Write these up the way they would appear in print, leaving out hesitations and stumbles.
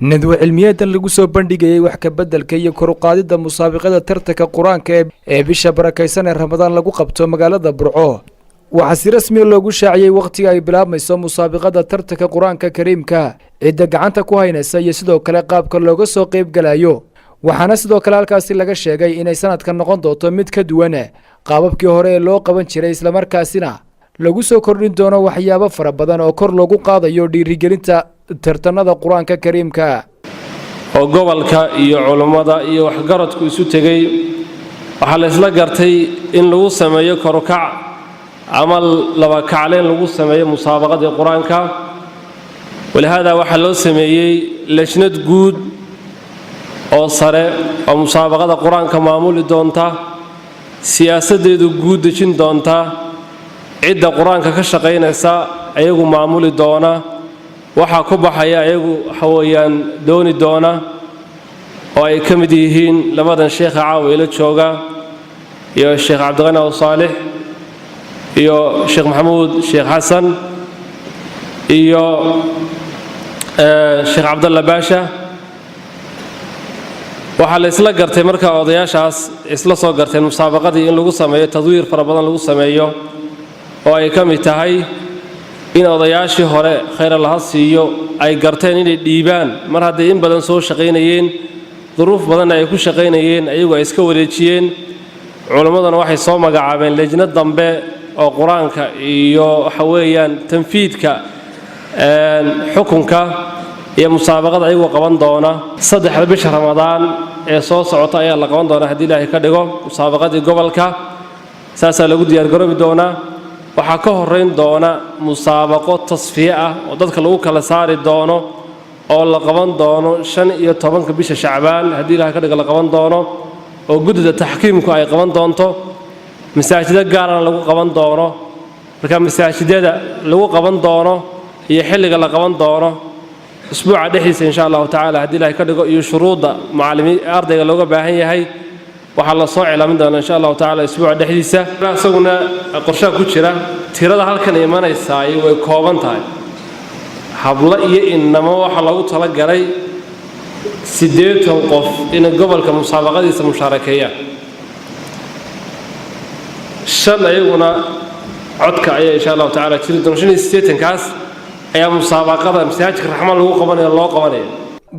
ندوة علمية lagu soo bandhigayay wax ka bedelka iyo kor u qaadida musaabaqada tartanka Quraanka ee bisha barakaysan ee Ramadaan lagu qabto magaalada Burco. Waxa si rasmi ah loogu shaaciyay waqtiga ay bilaabmayso musaabaqada tartanka Quraanka Kariimka ee gacanta ku haynaysa iyo sidoo kale qaabka looga soo qayb galayo. waxaana sidoo kale halkaasi laga sheegay inay sanadkan noqon doonto mid ka duwan qaababkii hore ee loo qaban jiray isla markaasina lagu soo kordhin doono waxyaabo fara badan oo kor loogu qaadayo dhiirigelinta tartanada Quraanka Kariimka oo gobolka iyo culimada iyo waxgaradku isu tagay waxa la isla gartay in lagu sameeyo korukac amal laba kacleen lagu sameeyo musaabaqada Quraanka walaha waxa loo sameeyay lajnad guud oo sare oo musaabaqada Quraanka maamuli doonta siyaasadeedu guud dejin doonta cidda Quraanka ka shaqeynaysa ayagu maamuli doona waxa ku baxaya ayagu xawayaan dooni doona oo ay kamid yihiin labadan sheekh caawila jooga iyo sheekh Cabdiqani Saalix iyo sheekh Maxamuud sheekh Xasan iyo sheekh Cabdalla Baasha waxa la isla gartay marka odayaashaas isla soo garteen musaabaqadii in lagu sameeyo tadwiir fara badan lagu sameeyo oo ay kamid tahay in odayaashii hore khayr Allah siiyo ay garteen inay dhiibaan mar haddii in badan soo shaqeynayeen duruuf badan ay ku shaqeynayeen ayagu ay iska wareejiyeen culimaduna waxay soo magacaabeen lajnad dambe oo Quraanka iyo waxa weeyaan tanfiidka xukunka iyo musaabaqada ayagu qaban doona 3 bisha Ramadaan ee soo socota ayaa la qaban doona hadii Ilaahay ka dhigo musaabaqadii gobolka saasa lagu diyaar garoobi doona waxa ka horeyn doona musaabaqo tasfiye ah oo dadka lagu kala saari doono oo la qaban doono 15 bisha Shacbaan hadii Ilaahay ka dhigo la qaban doono oo gudida taxkiimku ay qaban doonto masaajida gaar ah lagu qaban doono marka masaajidada lagu qaban doono iyo xilliga la qaban doono اسبوع دحيس ان شاء الله تعالى hadii Ilaahay ka dhigo iyo shuruuda macallimiin ardayga looga baahan yahay waxa la soo cilaamin doona insha Allah ta'ala isbuuc dhaxdiisa asaguna qorshe ku jira tirada halkan imanaysa ay way kooban tahay habla iyo inama waxa lagu tala galay 8 qof in gobolka musaabaqadiisa mushaarakeeya shan ayaguna codka ay insha Allah ta'ala jiri doona 8 kaas ayaa musaabaqada masaajidka raxmaan lagu qabanayo loo qabanayo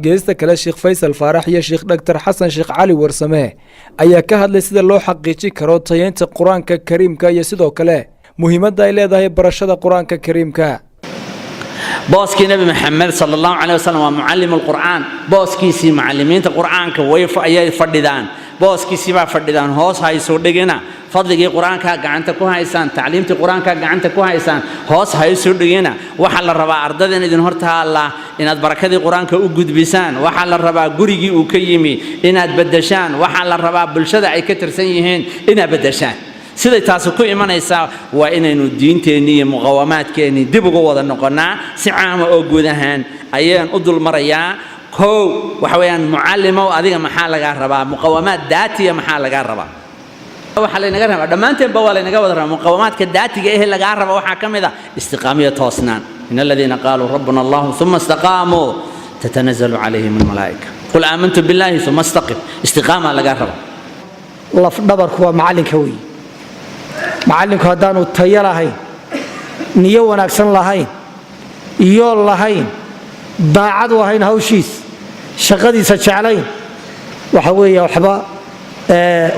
geesta kale Sheekh Faysal Faarax iyo Sheekh Dr. Xasan Sheekh Cali Warsame ayaa ka hadlay sida loo xaqiijin karo tayeynta Quraanka Kariimka iyo sidoo kale muhiimadda ay leedahay barashada Quraanka Kariimka booski Nabi Muhammad sallallahu alayhi wasallam waa muallim al-Qur'an booskiisi macallimiinta Qur'aanka way ayay fadhidaan booskiisi baa fadhidaan hoos hayso dhigina fadligii Quraanka gacanta ku haysan tacliimtii Quraanka gacanta ku haysan hoos hayso dhigina waxa la rabaa ardayda idin horta Allah inaad barakadii Quraanka u gudbisaan waxa la rabaa gurigii uu ka yimi inaad bedeshaan waxa la rabaa bulshada ay ka tirsan yihiin inaad bedeshaan sida taas ku imanaysa waa inaynu diinteena iyo muqawamaadkeena dib ugu wada noqonaa si caam ah oo guud ahaan ayaan u dul marayaa koow waxa weeyaan muallimo adiga maxaa laga rabaa muqawamaad daatiya maxaa laga rabaa waxa la inaga rabaa dhamaanteen ba wala inaga wada rabaa muqawamaadka daatiga ee laga rabo waxa kamida istiqaamiyad toosnaan in alladheena qaalu rabbuna allah thumma istaqaamu tatanazzalu alayhim almalaa'ika qul aamantu billahi thumma istaqim istiqaama laga rabaa laf dhabarku waa macallinka weey macallinku hadaanu tayo lahayn niyo wanaagsan lahayn iyo lahayn daacad wahayn hawshiis shaqadiisa jeclayn waxa weeye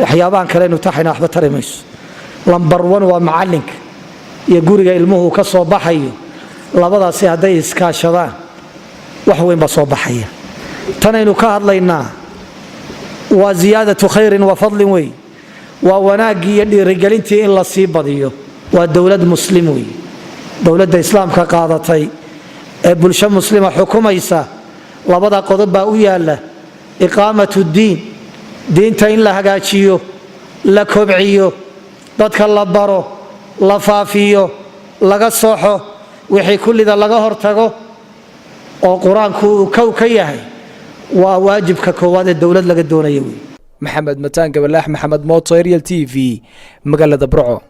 waxyaabahan kale inuu taxayna waxba tarimayso lambar 1 waa macallinka iyo guriga ilmuhu ka soo baxayo labadaasi haday iskaashadaan wax weyn ba soo baxaya tanaynu ka hadlaynaa waa ziyaadatu khayrin wa fadlin way waa wanaagii iyo dhiirigelintii in la sii badiyo waa dawlad muslim way dawladda islaamka qaadatay ee bulsho muslima xukumaysa labada qodob baa u yaala iqaamatu diin diinta in la hagaajiyo la kobciyo dadka la baro la faafiyo laga sooxo wixii kullida laga hortago oo quraanku uu ka yahay waa waajibka koowaad ee dawlad laga doonayo Maxamed Mataan Gabalax Maxamed Mooto Real TV magaalada Burco